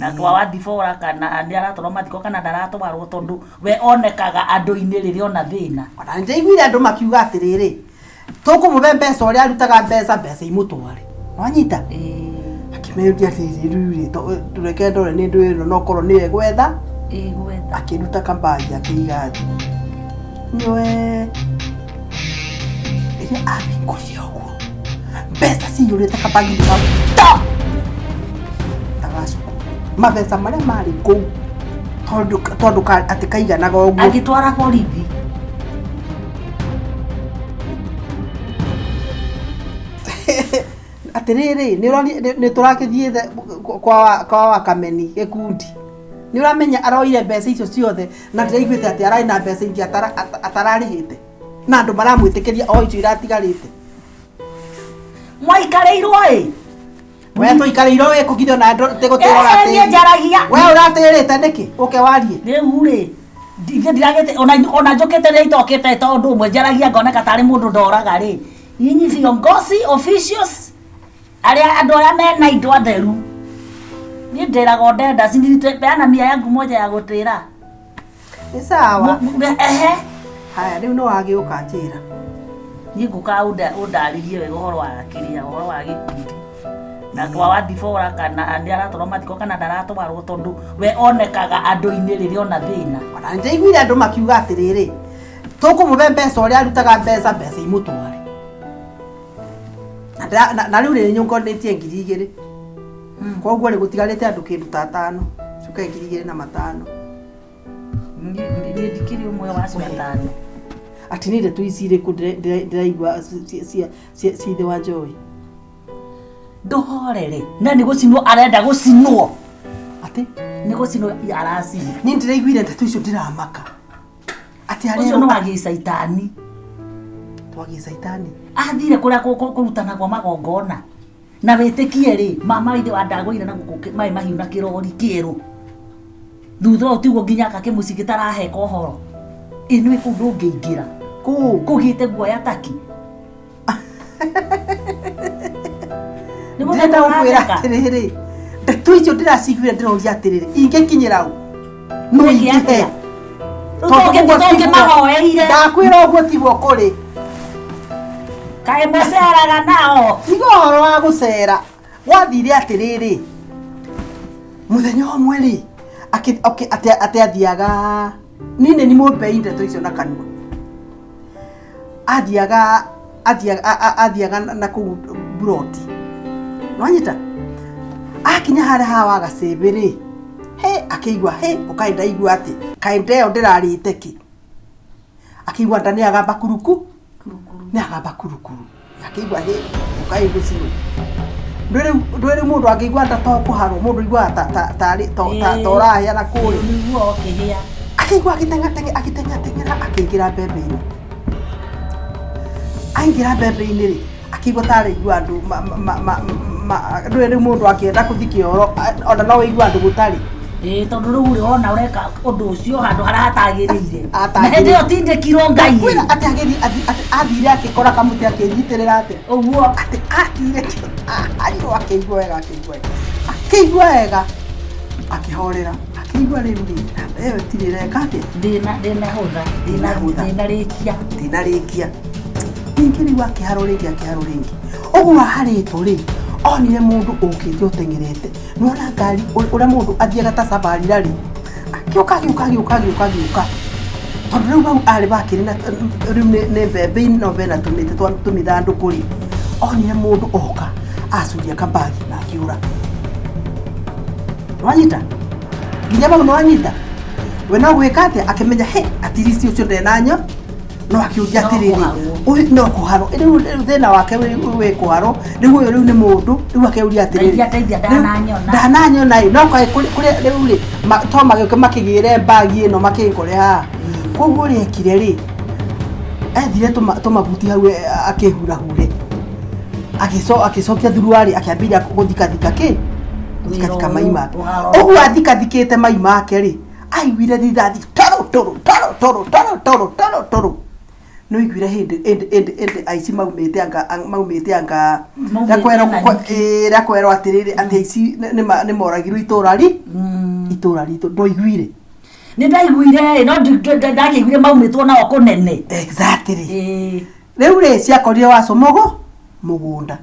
na kwa wathibora kana nĩ aratwarwo mathiko kana ndaratwarwo tondu we onekaga andũ-inĩ rĩrĩa ona thĩna. Ona nĩndaiguire andũ makiuga atĩrĩrĩ tũkũmũhe mbeca ũrĩa arutaga mbeca imũtware. Wanyita? Akĩmeria atĩrĩrĩ tũreke ndore nĩ ndũ ĩno no korwo nĩwe gwetha. Gwetha. Akĩruta kambagi akĩiga thĩ. Nyoe ĩrĩa abikuria ũguo mbeca ciyũrĩte kambagi kau. Tagacuku mbeca marĩa marĩ kũu tondũ atĩ kaiganaga ũguo. Agĩtwara borithi. Atĩrĩrĩ nĩ tũrakĩthiĩ kwa Wakameni gĩkundi. Nĩ ũramenya aroire mbeca icio ciothe na ndĩraiguĩte atĩ ararĩ na mbeca ingĩ atararĩhĩte na andũ maramwĩtĩkĩria o icio iratigarĩte. Mwaikarĩirwo ĩ? We tũikarĩirwo wĩ kũgithio na tĩgũtĩrwo ratĩri. Niĩ njaragia. We ũratĩrĩte nĩkĩ? Ũke warie. Rĩu rĩ ndiragĩte ona njũkĩte rĩ itokĩte tondũ ũmwe njaragia ngoneka tarĩ mũndũ ndoraga rĩ. Nyinyi viongozi officials arĩa andũ arĩa mena indo atheru. Niĩ ndĩraga ndenda sindipeana mia yangu moja ya gũtĩra. Nĩ sawa. Ehe. Haya rĩu no wagĩũka njĩra. Niĩ ngũka ũndarĩrie wega ũhoro wa kĩrĩa ũhoro wa gĩkundi. Na kwa wathibora kana nĩ aratwarwo mathiko kana ndaratwarwo tondu we onekaga andũ-inĩ rĩrĩa ona thĩna. Ona nĩndaiguire andũ makiuga atĩrĩrĩ tũkũmũhe mbeca ũrĩa arutaga mbeca imũtware. Na rĩu nĩ nyũnganĩtie 2,000. Koguo rĩ gũtigarĩte andũ kĩndũ ta 5. Cuka 2,500. Niĩ ndikĩrĩ ũmwe wa acio 5. Ati nĩ ndeto ici irĩkũ ndĩraigua ciithe wa Joy. Ndohorere na nĩ gũcinwo arenda gũcinwo. Ati nĩ gũcinwo aracinwo. Niĩ ndĩraiguire ndeto icio ndiramaka. Ati arĩa ũcio no wagĩ caitani. Twagĩ caitani. Athire kũrĩa kũrutana kwa magongona. Na wĩtĩkie rĩ mama ithe wa ndagũire na gũkũ maĩ mahiũ na kĩrori kĩerũ. Thutha ũcio tiguo nginya kakĩmuci gĩtaraheka ũhoro. Ĩno ĩkũ ndũngĩingĩra. Kũgĩte guoya taki. Nĩ mũthenya ũkwĩra atĩrĩrĩ ndeto icio ndĩraciguire ndĩroria atĩrĩrĩ ingĩkinyĩra ũ no ingĩhe. Tũngĩ mahoeire. Ndakwĩra ũguo tiguo kũrĩ. Kaĩ mũceraga nao. Tiga ũhoro wa gũcera. Wathire atĩrĩrĩ mũthenya ũmwe rĩ atĩ athiaga nini nĩ mũmbei ndeto icio na kanua. Athiaga na kũu Buroti. Nwanyita akinya harĩa hawa gacĩbĩ rĩ akĩigua ũkaĩ ndaigua atĩ kaĩ ndeo ndĩrarĩte kĩ. Akĩigua nda nĩ agamba kuruku. Akĩigua ũkaĩ gũcinwo. Ndwĩrĩ mũndũ angĩigua nda to kũharwo mũndũ aiguaga torahĩa na kũrĩ. Nĩguo ũkĩhĩa. Akĩigua agĩteng'ateng'era akĩingĩra mbembe-inĩ. Aingĩra mbembe-inĩ rĩ akĩigua tarĩ igua andũ ndwĩrĩ mũndũ akĩenda gũthiĩ kĩoro ona no wĩigua andũ gũtarĩ. Tondũ rĩu rĩ ona ũreka ũndũ ũcio handũ harĩa hatagĩrĩire. Na hĩndĩ ĩyo tindĩkirwo Ngai. Atĩ athire akĩkora kamũtĩ akĩnyitĩrĩra atĩ ũguo atĩ athire akĩigua wega akĩhorera akĩigua rĩu rĩ ĩyo tirĩreka atĩ ndĩnarĩkia. Ningĩ rĩu akĩharwo rĩngĩ ũguo harĩtwo rĩ onire mũndũ ũkĩte ũteng'erete. Nĩwona ngari ũrĩa mũndũ athiaga ta sabarira rĩ agĩũka. Tondũ rĩu bau arĩ bakĩrĩ na rĩu nĩ mbembe-inĩ no bena tũmĩthandũkũ rĩ onire mũndũ oka acuria kambagi na akĩũra. Nwanyita nginya bau nwanyita we no gwĩka atĩa akĩmenya atirici ũcio ndenanyo no akĩũria atĩrĩrĩ ũyũ no kũharwo rĩu thĩna wake wĩ kũharwo rĩu ũyũ rĩu nĩ mũndũ rĩu akĩũria atĩrĩrĩ ndananyona no kũrĩa rĩu rĩ to magĩũke makĩgĩre mbagi ĩno makĩkore haha. Koguo rĩ ekire rĩ ethire tũmabuti hau akĩhurahure agĩcokia thuruarĩ akĩambĩrĩria gũthikathika mai make. Ũguo athikathikĩte mai make rĩ aiguire rithathi toro no igwire hindi aici maumite anga rakwero atiriri ati aici ni moragirwo itura ritu ndo igwire ni ndaiguire no ndagiguire maumitwo nao kunene exactly riu ri ciakorire wa comogo mugunda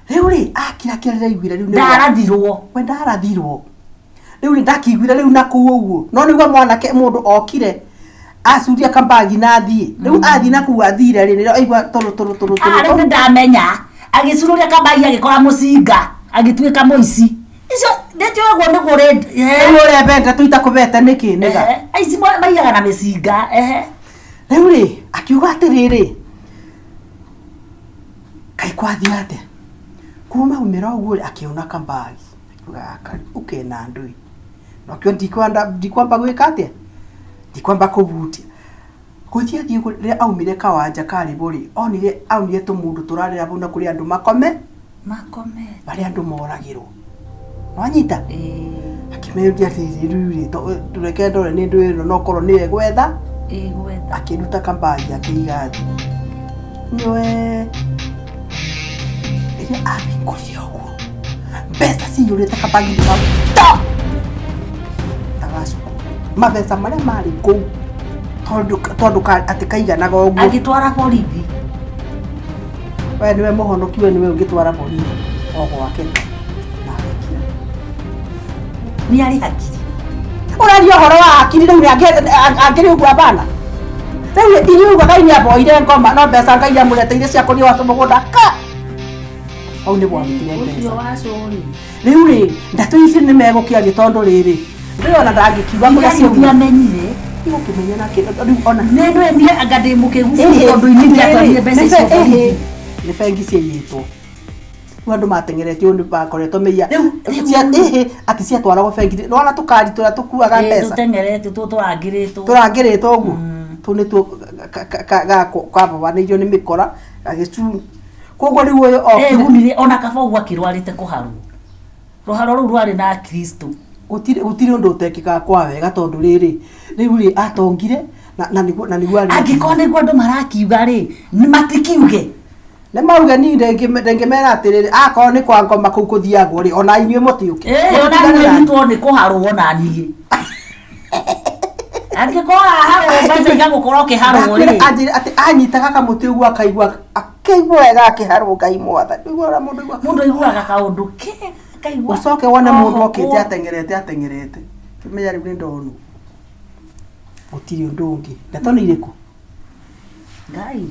riu ri akira kira igwire riu ndarathirwo we ndarathirwo riu ri ndakiguire riu na kuu uguo no niguo mwanake mundu okire asuria kambagi na thie riu athi na kuu athire ri aigua toro riu ndamenya agisururia kambagi agikora mucinga agituika muici icio ndio guo niguo red ore benda tuita kubeta niki niga aici maiyaga na micinga riu ri akiuga atiriri kai kwathi ate kuma umira uguo akiona kambagi ukena ndui no kyo ndikwamba gwika atia ndikwamba kubutia kuthia thie aumire kawanja kari buri aunire tumundu turarira buna kuri andu makome bari andu moragirwo wanyita akimerudia riri tureke ndore ni ndu ino no korwo niwe gwetha akiruta kambagi akiiga niwe ile abikuria uguo Pesa si yurite kambagi ndika tagacuku mabesa maria mari kuu tondu ati kaiganaga uguo agitwara borithi we niwe muhonoki we niwe ungitwara borithi ogwake ni ari hakiri urario horo wa hakiri riu angiri uguo abana riu inyuga kaini aboire ngoma no mbeca ngai amureteire cia kuria wa mugunda ka au ni bwamutire mbeca riu ri ndatu ici ni megukia gitondu riri ndiona ndagikiuga muria cio amenyire igukimenya na kindu riu ona neno ni agade mukegufu tondu ini atwarire mbeca icio ni bengi cieyitwo wandu matengeretio ni bakoretwo meia ati ciatwaragwo bengi no ona tukari turia tukuaga mbeca tutengerete turangiritwo uguo tu ni tu kwabanairio ni mikora agicu koguo riu uyu okigunire ona kaba ugu akirwarite kuharu ruharo ru rwari na Kristo gutire undu utekikaga kwa wega tondu riri riu ri atongire na niguo ari angikone gwa andu marakiuga ri ni matikiuge ne mauga ni ndenge mera atiriri akoro ni kwa ngoma kuu kuthiagwo ri ona inyue mutiuke ona ni tuone kuharu ona nie angikora hawe baza igagukora kiharu ri ati anyitaga kamuti uguo akaigua wega akiharu ngai mwatha niguo mundu iguaga kaundu kaigua ucoke wone mundu okite atengerete kimenya riu ni ndonu gutiri undu ungi ndatoni iriku ngai